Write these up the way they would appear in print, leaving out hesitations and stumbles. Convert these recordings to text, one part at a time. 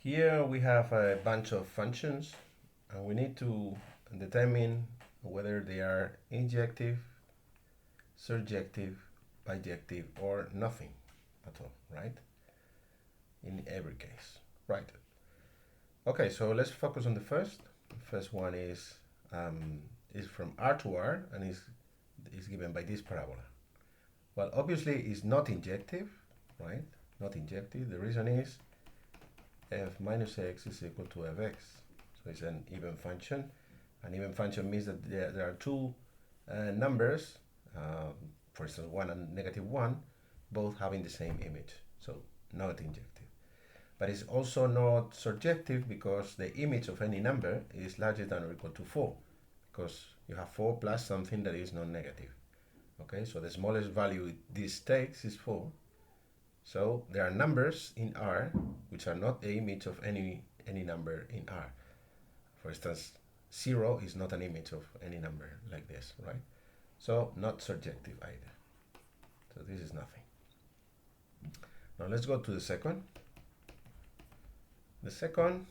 Here we have a bunch of functions and we need to determine whether they are injective, surjective, bijective, or nothing at all, right? In every case, right? Okay, so let's focus on the first. The first one is from R to R and is given by this parabola. Well, obviously it's not injective, right? Not injective. The reason is f minus x is equal to fx. So it's an even function. An even function means that there are two numbers, for instance 1 and -1, both having the same image. So not injective. But it's also not surjective because the image of any number is larger than or equal to 4, because you have 4 plus something that is non-negative. Okay, so the smallest value this takes is 4. So there are numbers in R which are not the image of any number in R. For instance, 0 is not an image of any number like this, right? So not surjective either. So this is nothing. Now let's go to the second. The second,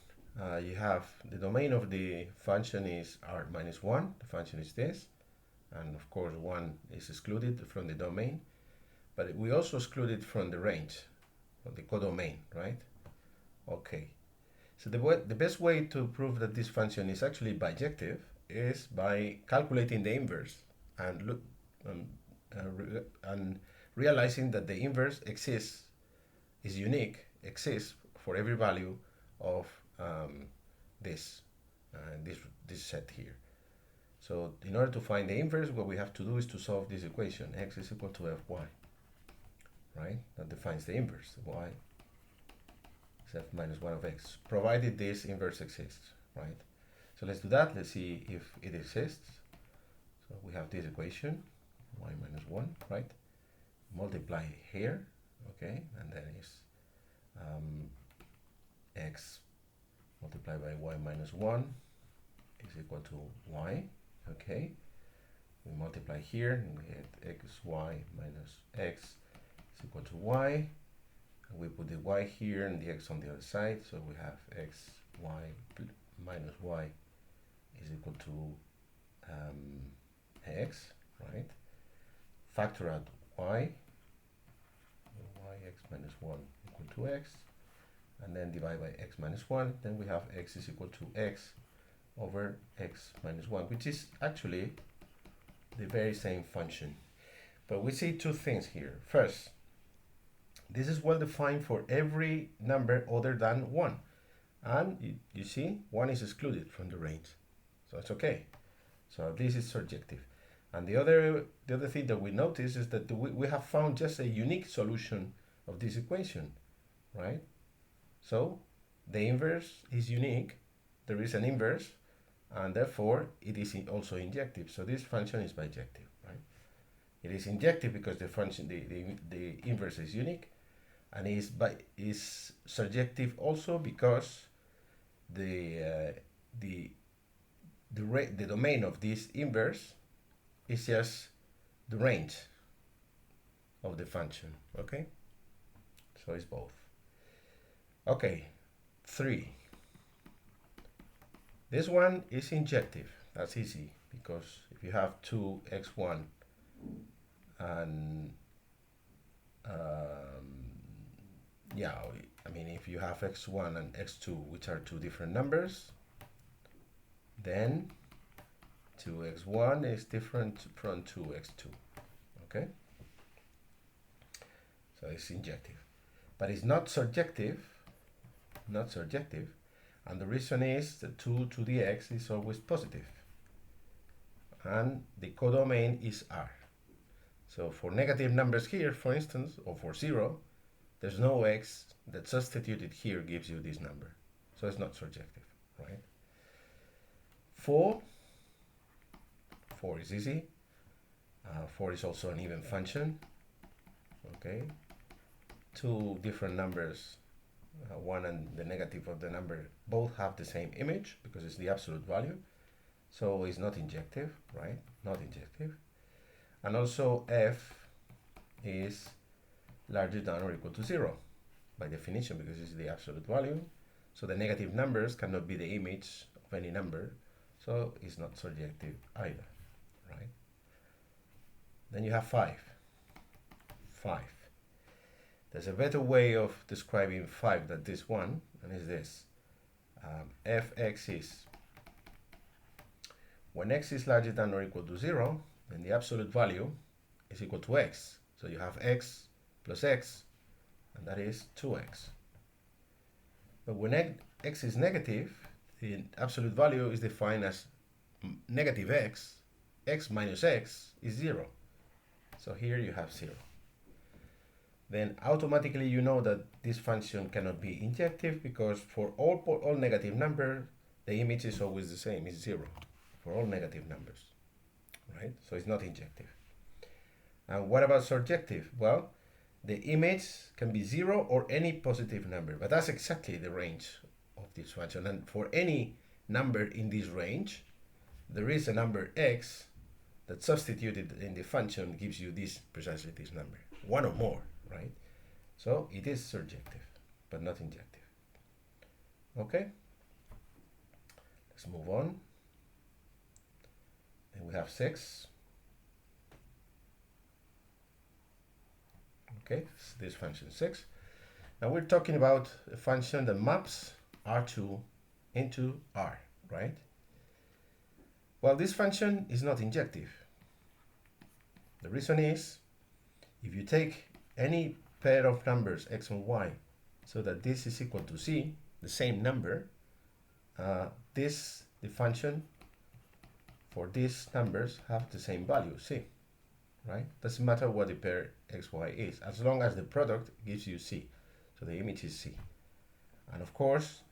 you have the domain of the function is R minus 1. The function is this. And of course 1 is excluded from the domain. But we also exclude it from the range, from the codomain, right? Okay. So the best way to prove that this function is actually bijective is by calculating the inverse and look and realizing that the inverse exists, is unique, exists for every value of this set here. So in order to find the inverse, what we have to do is to solve this equation, x is equal to fy. Right? That defines the inverse. Y is f minus 1 of x, provided this inverse exists, right? So let's do that. Let's see if it exists. So we have this equation, y minus 1, right? Multiply here, okay? And then is x multiplied by y minus 1 is equal to y, okay? We multiply here and we get xy minus x is equal to y, and we put the y here and the x on the other side, so we have x y minus y is equal to x, right? Factor out y x minus 1 equal to x, and then divide by x minus 1, then we have x is equal to x over x minus 1, which is actually the very same function. But we see two things here. First, this is well defined for every number other than 1. And you see, 1 is excluded from the range. So it's okay. So this is surjective. And the other thing that we notice is that we have found just a unique solution of this equation, right? So the inverse is unique. There is an inverse, and therefore it is also injective. So this function is bijective, right? It is injective because the function, the inverse is unique, and is surjective also because the domain of this inverse is just the range of the function, okay? So it's both. Okay, 3. This one is injective. That's easy because if you have 2x1 and yeah, I mean, if you have x1 and x2, which are two different numbers, then 2x1 is different from 2x2, okay? So it's injective, but it's not surjective, and the reason is that 2 to the x is always positive, and the codomain is R. So for negative numbers here, for instance, or for 0, there's no x that substituted here gives you this number. So it's not surjective, right? 4 is easy. 4 is also an even function, okay? Two different numbers, 1 and the negative of the number, both have the same image because it's the absolute value. So it's not injective, right? Not injective. And also f is larger than or equal to 0 by definition because it's the absolute value. So the negative numbers cannot be the image of any number, so it's not surjective either, right? Then you have 5. 5. There's a better way of describing 5 than this one, and it's this. Fx is, when x is larger than or equal to 0, then the absolute value is equal to x. So you have x plus x, and that is 2x. But when x is negative, the absolute value is defined as negative x. X minus x is 0. So here you have 0. Then automatically you know that this function cannot be injective, because for all negative numbers, the image is always the same, it's 0 for all negative numbers, right? So it's not injective. And what about surjective? Well, the image can be 0 or any positive number, but that's exactly the range of this function. And for any number in this range, there is a number x that substituted in the function gives you this, precisely this number, one or more, right? So it is surjective, but not injective. Okay, let's move on. And we have 6. Okay, this function 6. Now we're talking about a function that maps R2 into R, right? Well, this function is not injective. The reason is, if you take any pair of numbers x and y, so that this is equal to c, the same number, the function for these numbers have the same value, c, right? Doesn't matter what the pair x, y is, as long as the product gives you c. So the image is c. And of course,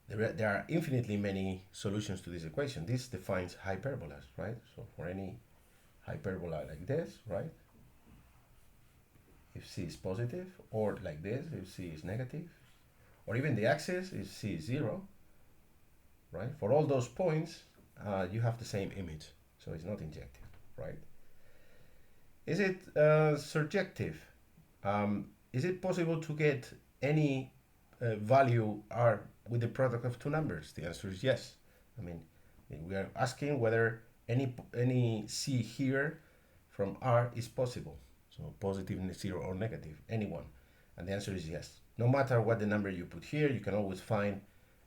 there are infinitely many solutions to this equation. This defines hyperbolas, right? So for any hyperbola like this, right? If c is positive, or like this, if c is negative, or even the axis, if c is 0, right? For all those points, you have the same image, so it's not injective, right? Is it surjective? Is it possible to get any value r with the product of two numbers? The answer is yes. I mean, we are asking whether any c here from r is possible. So positive, 0 or negative, any one. And the answer is yes. No matter what the number you put here, you can always find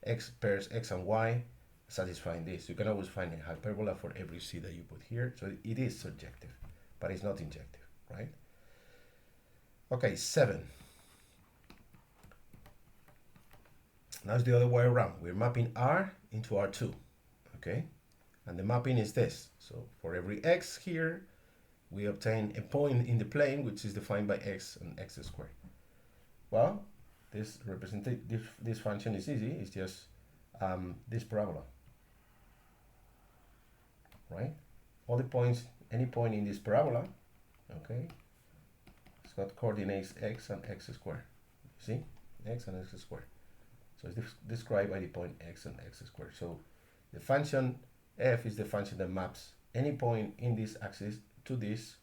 x pairs x and y satisfying this. You can always find a hyperbola for every c that you put here. So it is surjective, but it's not injective, right? Okay, 7. Now it's the other way around. We're mapping R into R2, okay? And the mapping is this. So for every x here, we obtain a point in the plane, which is defined by x and x squared. Well, this function is easy. It's just this parabola, right? All the points, any point in this parabola, okay, it's got coordinates x and x squared. You see, x and x squared. So it's described by the point x and x squared. So the function f is the function that maps any point in this axis to this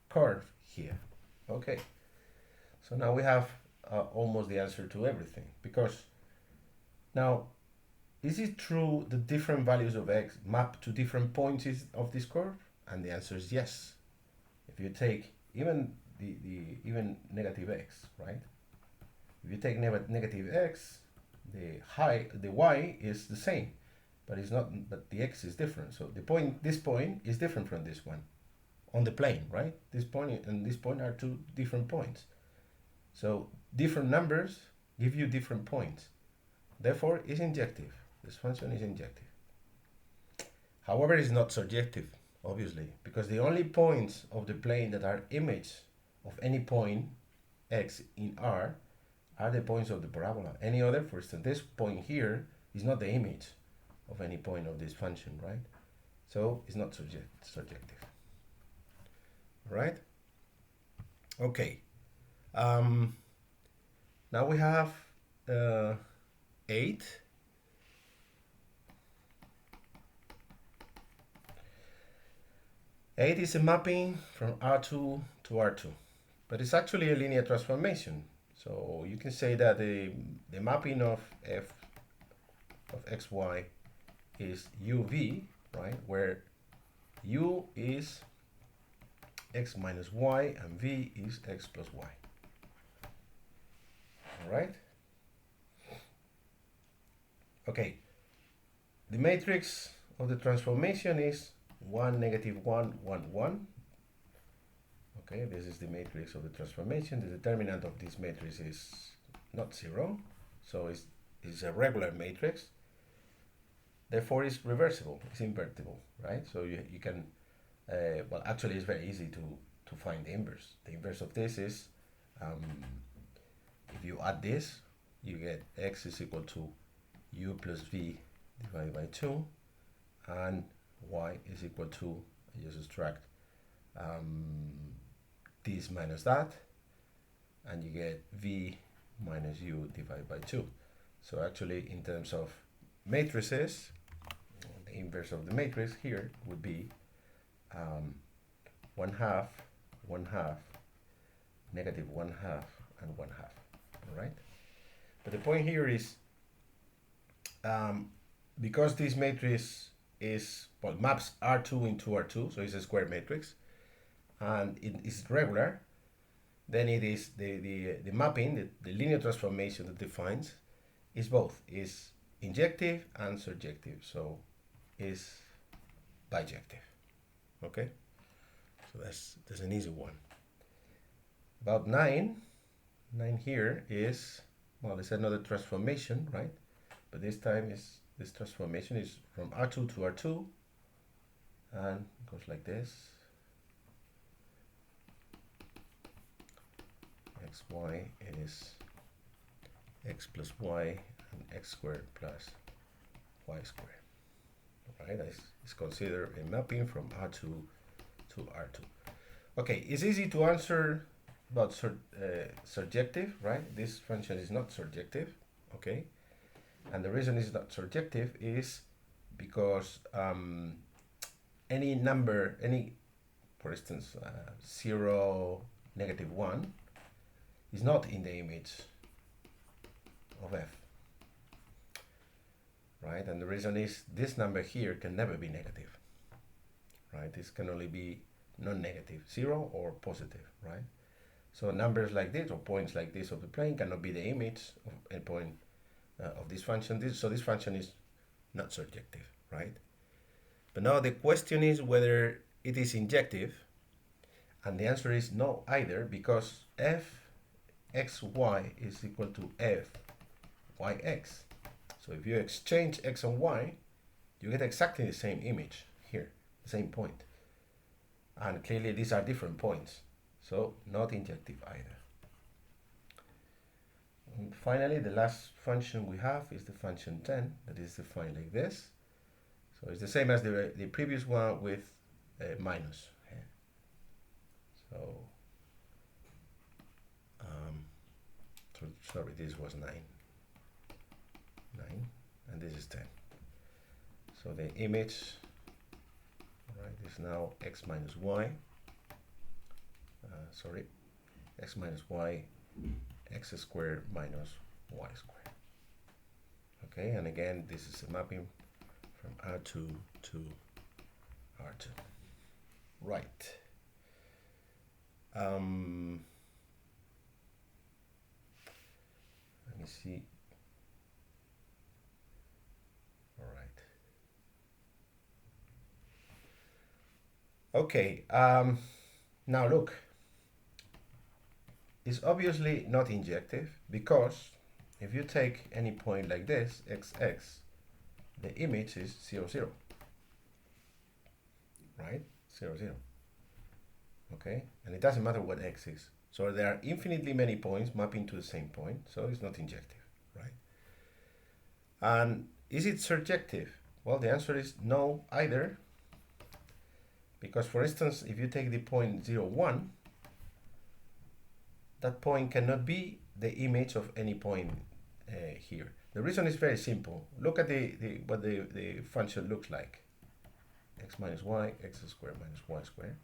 curve here. Okay, so now we have almost the answer to everything, because now, is it true that different values of x map to different points of this curve? And the answer is yes. If you take even even negative x, right? If you take negative x, the y is the same, but it's not. But the x is different. So this point is different from this one on the plane, right? This point and this point are two different points. So different numbers give you different points. Therefore, it's injective. This function is injective. However, it's not surjective, obviously, because the only points of the plane that are image of any point x in R are the points of the parabola. Any other, for instance, this point here is not the image of any point of this function, right? So it's not surjective. Right? Okay. Now we have 8. Eight is a mapping from R2 to R2, but it's actually a linear transformation. So you can say that the mapping of f of xy is uv, right? Where u is x minus y and v is x plus y. All right? Okay. The matrix of the transformation is 1, -1, 1, 1. Okay, this is the matrix of the transformation. The determinant of this matrix is not 0, so it's a regular matrix. Therefore, it's reversible, it's invertible, right? So you can, well, actually, it's very easy to find the inverse. The inverse of this is, if you add this, you get x is equal to u plus v divided by 2, and y is equal to, I just subtract this minus that, and you get v minus u divided by 2. So actually, in terms of matrices, the inverse of the matrix here would be 1/2, 1/2, -1/2, and 1/2. All right. But the point here is, because this matrix is, well, maps R2 into R2, so it's a square matrix, and it is regular, then it is the mapping, the linear transformation that defines is both, is injective and surjective, so is bijective. Okay, so that's an easy one. About 9 here is, well, it's another transformation, right? But this time this transformation is from R2 to R2, and goes like this. xy is x plus y and x squared plus y squared. Right? It's considered a mapping from R2 to R2. Okay, it's easy to answer about surjective, right? This function is not surjective, okay? And the reason it's not surjective is because any number, for instance, 0, -1, is not in the image of f, right? And the reason is this number here can never be negative, right? This can only be non-negative, 0 or positive, right? So numbers like this or points like this of the plane cannot be the image of a point of this function. So this function is not surjective, right? But now the question is whether it is injective, and the answer is no either, because f xy is equal to f yx. So if you exchange x and y, you get exactly the same image here, the same point. And clearly these are different points, so not injective either. And finally, the last function we have is the function 10, that is defined like this. So it's the same as the previous one with minus. So, sorry, this was 9, and this is 10. So the image, right, is now x minus y. X minus y, x squared minus y squared. Okay, and again, this is a mapping from R2 to R2. Right. Let me see. All right. Okay. Now look. It's obviously not injective because if you take any point like this, xx, the image is 0, 0. Right? 0, 0. Okay? And it doesn't matter what x is. So there are infinitely many points mapping to the same point, so it's not injective, right? And is it surjective? Well, the answer is no either, because for instance, if you take the point 0, 1, that point cannot be the image of any point here. The reason is very simple. Look at what the function looks like. X minus y, x squared minus y squared.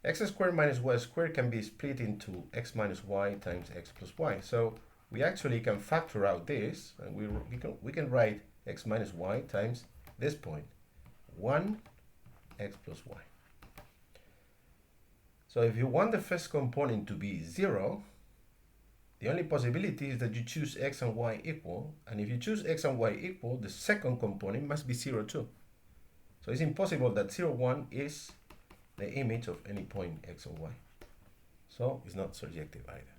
X squared minus y squared can be split into x minus y times x plus y. So we actually can factor out this, and we can write x minus y times this point, 1 x plus y. So if you want the first component to be 0, the only possibility is that you choose x and y equal, and if you choose x and y equal, the second component must be 0 too. So it's impossible that 0, 1 is the image of any point x or y. So it's not surjective either.